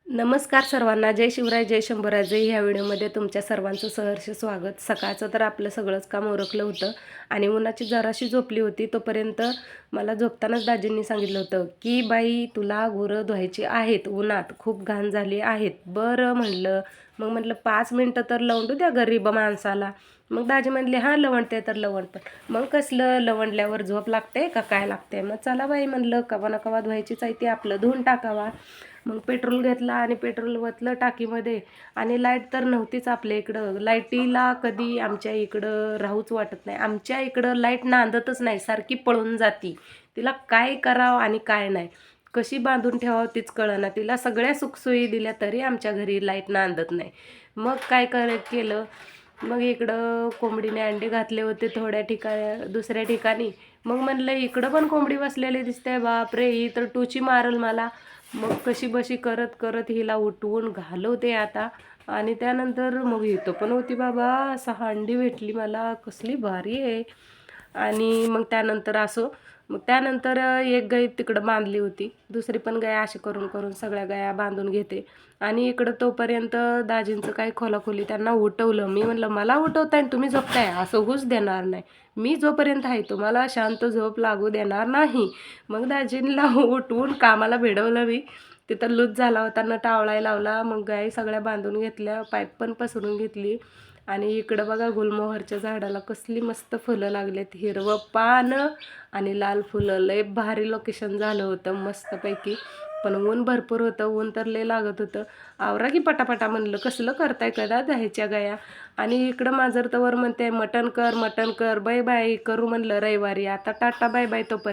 नमस्कार सर्वांना. जय शिवराय, जय शंभूराजे. ह्या व्हिडिओमध्ये तुमच्या सर्वांचं सहर्ष स्वागत. सकाळचं तर आपलं सगळंच काम उरकलं होतं आणि उन्हाची जराशी झोपली होती. तोपर्यंत मला झोपतानाच दाजींनी सांगितलं होतं की बाई तुला गुरं धुवायची आहेत, उन्हात खूप घाण झाली आहेत. बरं म्हणलं. मग म्हटलं 5 मिनटं तर लवंडू द्या गरीब माणसाला. मग दाजी म्हणले हां लवणते तर लवण. पण मग कसलं लवणल्यावर झोप लागते का काय लागते. मग चला बाई म्हणलं कवा ना कवा धुवायचीच आहे ती, आपलं धुवून टाकावा. मग पेट्रोल घेतला आणि पेट्रोल वतलं टाकीमध्ये. आणि लाईट तर नव्हतीच आपल्या इकडं. लाईटीला कधी आमच्या इकडं राहूच वाटत नाही. आमच्या इकडं लाईट नांदतच नाही, सारखी पळून जाती. तिला काय करावं आणि काय नाही, कशी बांधून ठेवावं तीच कळना. तिला सगळ्या सुखसोयी दिल्या तरी आमच्या घरी लाईट नांदत नाही. मग काय केलं. मग इकडं कोंबडीने अंडे घातले होते थोड्या ठिकाणी, दुसऱ्या ठिकाणी. मग म्हणलं इकडं पण कोंबडी बसलेली दिसते, बापरे ही तर टोची मारल मला. मग कशी बशी करत करत हिला उठवून घालवते आता. आणि त्यानंतर मग इथं पण होती बाबा 6 अंडी भेटली मला, कसली भारी आहे. आणि मग त्यानंतर मग त्यानंतर एक गाय तिकडं बांधली होती, दुसरी पण गाय अशी करून करून सगळ्या गाया बांधून घेते. आणि इकडं तोपर्यंत दाजींचं काय खोलाखोली त्यांना उठवलं. मी म्हणलं मला उठवताय आणि तुम्ही झोपताय, असं होऊच देणार नाही. मी जोपर्यंत आहे तुम्हाला शांत झोप लागू देणार नाही. मग दाजींना उठवून कामाला भिडवलं मी. तिथं लूज झाला होता, नट आवळायला लावला. मग गाय सगळ्या बांधून घेतल्या, पाईप पण पसरून घेतली. आणि इकडं बघा गुलमोहरच्या झाडाला कसली मस्त फुलं लागलेत, हिरवं पान आणि लाल फुलं. लय भारी लोकेशन झालं होतं मस्तपैकी. पण ऊन भरपूर होतं, ऊन तर लय लागत होतं. आवरा की पटापटा म्हणलं, कसलं करताय कदा दह्याच्या गाया. आणि इकडं माझं तवर म्हणते मटण कर मटण कर. बाय बाय करू म्हणलं रविवारी. आता टाटा बाय बाय तोपर्यंत.